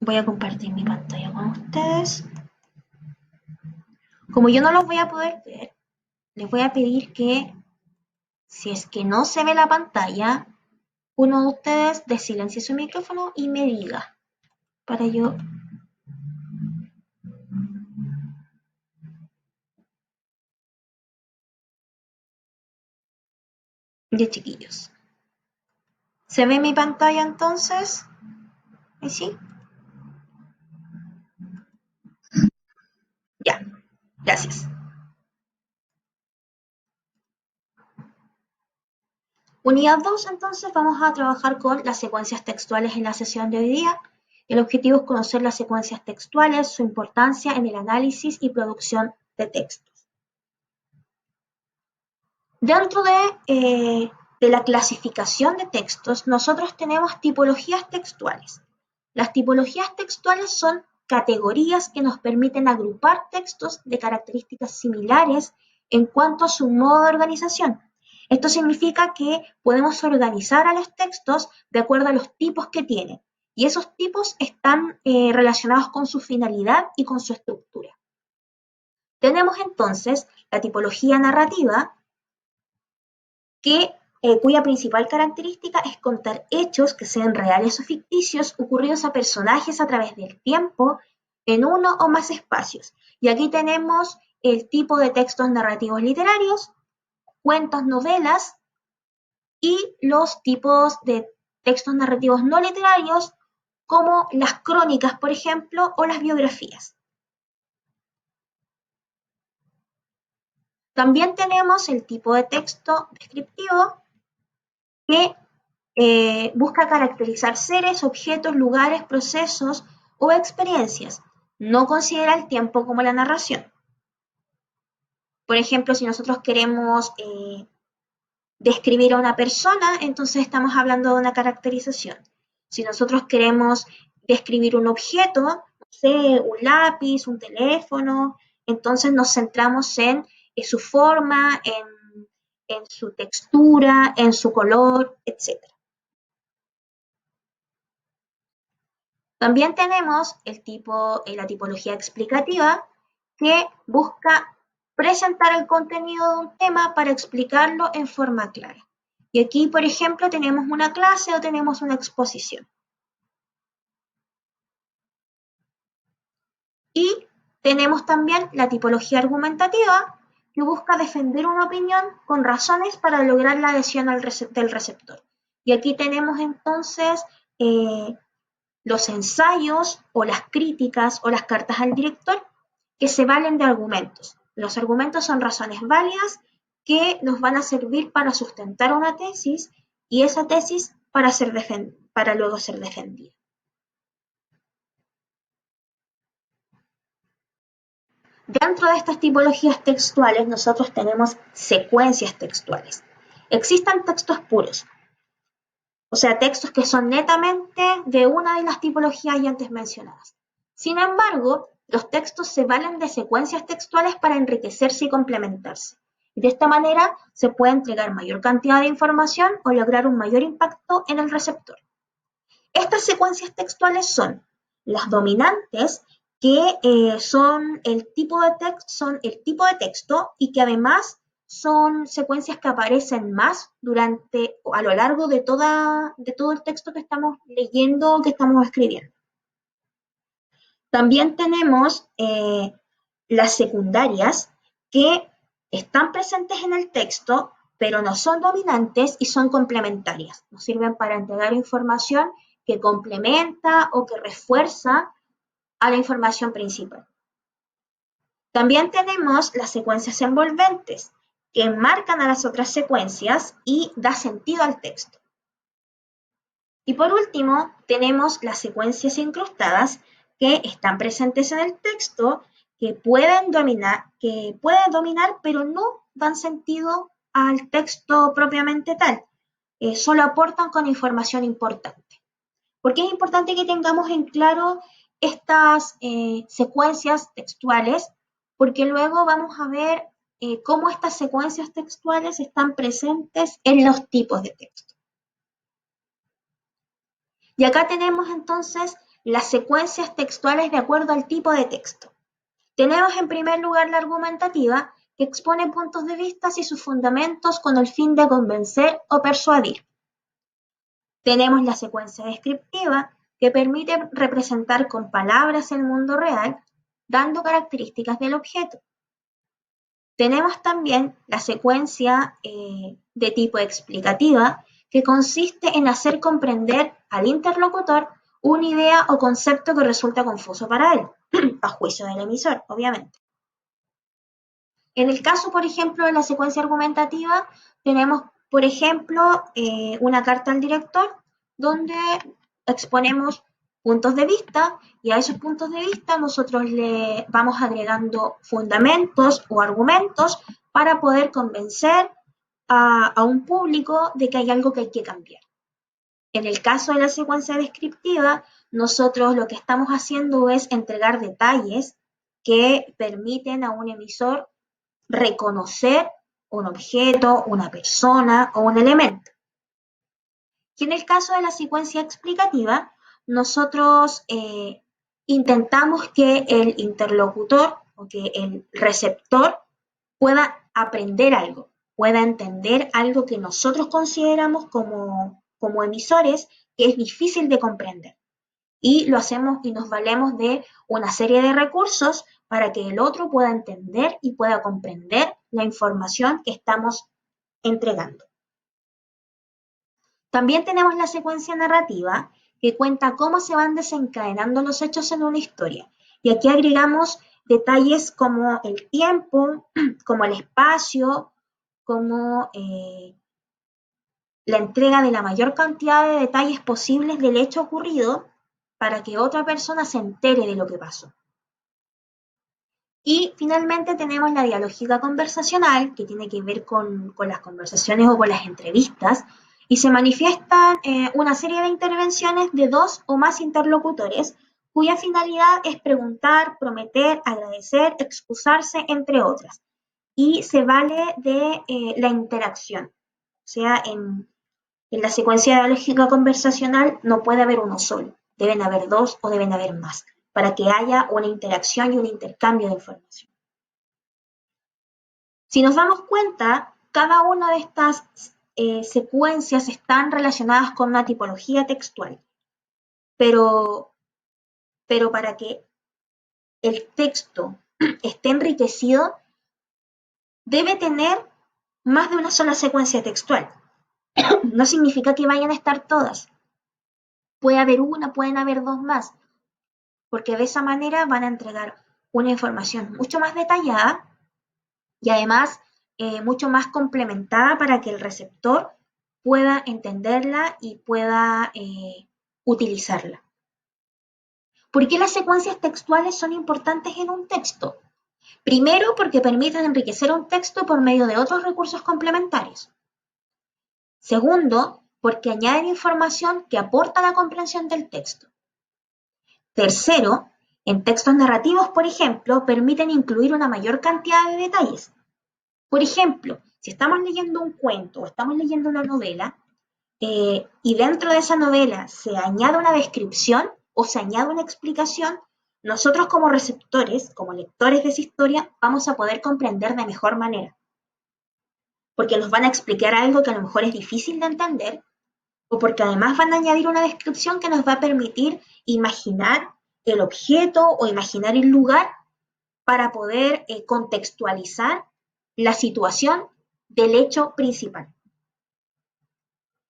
Voy a compartir mi pantalla con ustedes. Como yo no los voy a poder ver, les voy a pedir que, si es que no se ve la pantalla, uno de ustedes desilencie su micrófono y me diga, para yo... De chiquillos. ¿Se ve mi pantalla entonces? ¿Sí? Ya, gracias. Unidad 2, entonces, vamos a trabajar con las secuencias textuales en la sesión de hoy día. El objetivo es conocer las secuencias textuales, su importancia en el análisis y producción de textos. Dentro de la clasificación de textos, nosotros tenemos tipologías textuales. Las tipologías textuales son categorías que nos permiten agrupar textos de características similares en cuanto a su modo de organización. Esto significa que podemos organizar a los textos de acuerdo a los tipos que tienen, y esos tipos están relacionados con su finalidad y con su estructura. Tenemos entonces la tipología narrativa, cuya principal característica es contar hechos que sean reales o ficticios ocurridos a personajes a través del tiempo en uno o más espacios. Y aquí tenemos el tipo de textos narrativos literarios, cuentos, novelas y los tipos de textos narrativos no literarios como las crónicas, por ejemplo, o las biografías. También tenemos el tipo de texto descriptivo que busca caracterizar seres, objetos, lugares, procesos o experiencias. No considera el tiempo como la narración. Por ejemplo, si nosotros queremos describir a una persona, entonces estamos hablando de una caracterización. Si nosotros queremos describir un objeto, no sé, un lápiz, un teléfono, entonces nos centramos en su forma, en su textura, en su color, etc. También tenemos la tipología explicativa, que busca presentar el contenido de un tema para explicarlo en forma clara. Y aquí, por ejemplo, tenemos una clase o tenemos una exposición. Y tenemos también la tipología argumentativa, que busca defender una opinión con razones para lograr la adhesión del receptor. Y aquí tenemos entonces los ensayos o las críticas o las cartas al director que se valen de argumentos. Los argumentos son razones válidas que nos van a servir para sustentar una tesis y esa tesis para luego ser defendida. Dentro de estas tipologías textuales nosotros tenemos secuencias textuales. Existen textos puros, o sea, textos que son netamente de una de las tipologías ya antes mencionadas. Sin embargo, los textos se valen de secuencias textuales para enriquecerse y complementarse. Y de esta manera se puede entregar mayor cantidad de información o lograr un mayor impacto en el receptor. Estas secuencias textuales son las dominantes, que son el tipo de texto y que además son secuencias que aparecen más a lo largo de todo el texto que estamos leyendo, que estamos escribiendo. También tenemos las secundarias, que están presentes en el texto, pero no son dominantes y son complementarias. Nos sirven para entregar información que complementa o que refuerza a la información principal. También tenemos las secuencias envolventes, que enmarcan a las otras secuencias y da sentido al texto. Y por último, tenemos las secuencias incrustadas, que están presentes en el texto, que pueden dominar, pero no dan sentido al texto propiamente tal. Solo aportan con información importante. ¿Por qué es importante que tengamos en claro estas secuencias textuales? Porque luego vamos a ver cómo estas secuencias textuales están presentes en los tipos de texto. Y acá tenemos entonces las secuencias textuales de acuerdo al tipo de texto. Tenemos en primer lugar la argumentativa, que expone puntos de vista y sus fundamentos con el fin de convencer o persuadir. Tenemos la secuencia descriptiva, que permite representar con palabras el mundo real, dando características del objeto. Tenemos también la secuencia de tipo explicativa, que consiste en hacer comprender al interlocutor una idea o concepto que resulta confuso para él, a juicio del emisor, obviamente. En el caso, por ejemplo, de la secuencia argumentativa, tenemos, por ejemplo, una carta al director donde exponemos puntos de vista y a esos puntos de vista nosotros le vamos agregando fundamentos o argumentos para poder convencer a un público de que hay algo que hay que cambiar. En el caso de la secuencia descriptiva, nosotros lo que estamos haciendo es entregar detalles que permiten a un emisor reconocer un objeto, una persona o un elemento. Y en el caso de la secuencia explicativa, nosotros intentamos que el interlocutor o que el receptor pueda aprender algo, pueda entender algo que nosotros consideramos como emisores que es difícil de comprender. Y lo hacemos y nos valemos de una serie de recursos para que el otro pueda entender y pueda comprender la información que estamos entregando. También tenemos la secuencia narrativa, que cuenta cómo se van desencadenando los hechos en una historia. Y aquí agregamos detalles como el tiempo, como el espacio, como la entrega de la mayor cantidad de detalles posibles del hecho ocurrido para que otra persona se entere de lo que pasó. Y finalmente tenemos la dialógica conversacional, que tiene que ver con las conversaciones o con las entrevistas, y se manifiestan una serie de intervenciones de dos o más interlocutores, cuya finalidad es preguntar, prometer, agradecer, excusarse, entre otras. Y se vale de la interacción. O sea, en la secuencia dialógica conversacional no puede haber uno solo, deben haber dos o deben haber más, para que haya una interacción y un intercambio de información. Si nos damos cuenta, cada una de estas secuencias están relacionadas con una tipología textual, pero para que el texto esté enriquecido, debe tener más de una sola secuencia textual. No significa que vayan a estar todas. Puede haber una, pueden haber dos más, porque de esa manera van a entregar una información mucho más detallada y además mucho más complementada para que el receptor pueda entenderla y pueda utilizarla. ¿Por qué las secuencias textuales son importantes en un texto? Primero, porque permiten enriquecer un texto por medio de otros recursos complementarios. Segundo, porque añaden información que aporta a la comprensión del texto. Tercero, en textos narrativos, por ejemplo, permiten incluir una mayor cantidad de detalles. Por ejemplo, si estamos leyendo un cuento o estamos leyendo una novela y dentro de esa novela se añade una descripción o se añade una explicación, nosotros como receptores, como lectores de esa historia, vamos a poder comprender de mejor manera. Porque nos van a explicar algo que a lo mejor es difícil de entender o porque además van a añadir una descripción que nos va a permitir imaginar el objeto o imaginar el lugar para poder contextualizar la situación del hecho principal.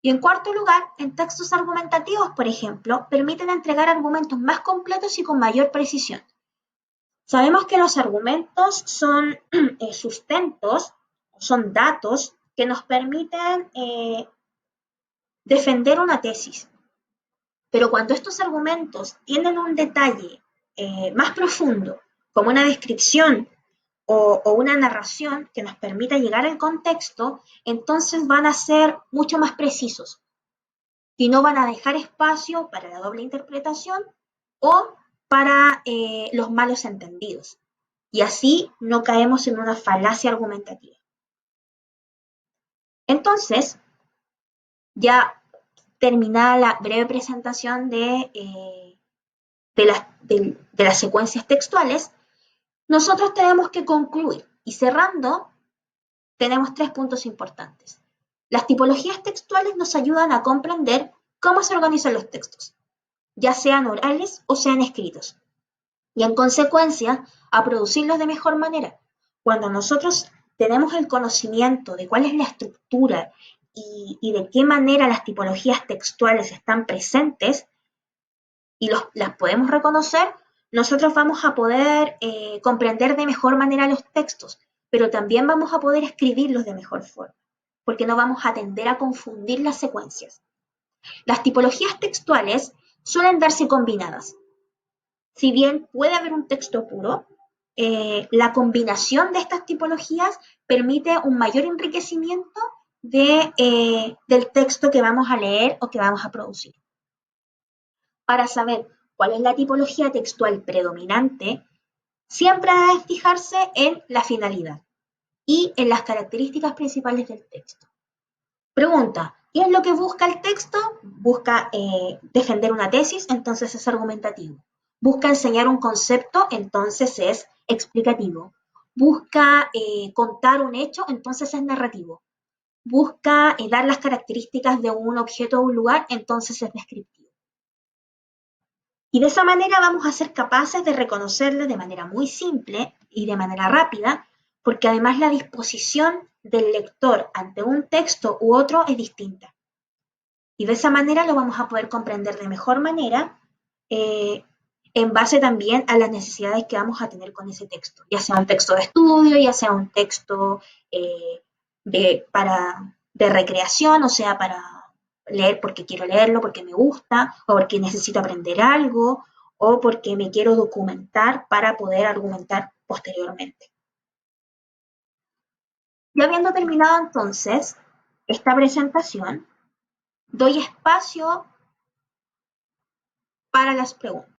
Y en cuarto lugar, en textos argumentativos, por ejemplo, permiten entregar argumentos más completos y con mayor precisión. Sabemos que los argumentos son sustentos, son datos que nos permiten defender una tesis. Pero cuando estos argumentos tienen un detalle más profundo, como una descripción o una narración que nos permita llegar al contexto, entonces van a ser mucho más precisos y no van a dejar espacio para la doble interpretación o para los malos entendidos. Y así no caemos en una falacia argumentativa. Entonces, ya terminada la breve presentación de de las secuencias textuales, nosotros tenemos que concluir. Y cerrando, tenemos 3 puntos importantes. Las tipologías textuales nos ayudan a comprender cómo se organizan los textos, ya sean orales o sean escritos, y en consecuencia a producirlos de mejor manera. Cuando nosotros tenemos el conocimiento de cuál es la estructura y de qué manera las tipologías textuales están presentes y las podemos reconocer, nosotros vamos a poder comprender de mejor manera los textos, pero también vamos a poder escribirlos de mejor forma, porque no vamos a tender a confundir las secuencias. Las tipologías textuales suelen darse combinadas. Si bien puede haber un texto puro, la combinación de estas tipologías permite un mayor enriquecimiento del texto que vamos a leer o que vamos a producir. Para saber cuál es la tipología textual predominante, siempre debe fijarse en la finalidad y en las características principales del texto. Pregunta, ¿qué es lo que busca el texto? Busca defender una tesis, entonces es argumentativo. Busca enseñar un concepto, entonces es explicativo. Busca contar un hecho, entonces es narrativo. Busca dar las características de un objeto o un lugar, entonces es descriptivo. Y de esa manera vamos a ser capaces de reconocerlo de manera muy simple y de manera rápida, porque además la disposición del lector ante un texto u otro es distinta. Y de esa manera lo vamos a poder comprender de mejor manera, en base también a las necesidades que vamos a tener con ese texto, ya sea un texto de estudio, ya sea un texto de recreación, o sea, para leer porque quiero leerlo, porque me gusta, o porque necesito aprender algo, o porque me quiero documentar para poder argumentar posteriormente. Ya habiendo terminado entonces esta presentación, doy espacio para las preguntas.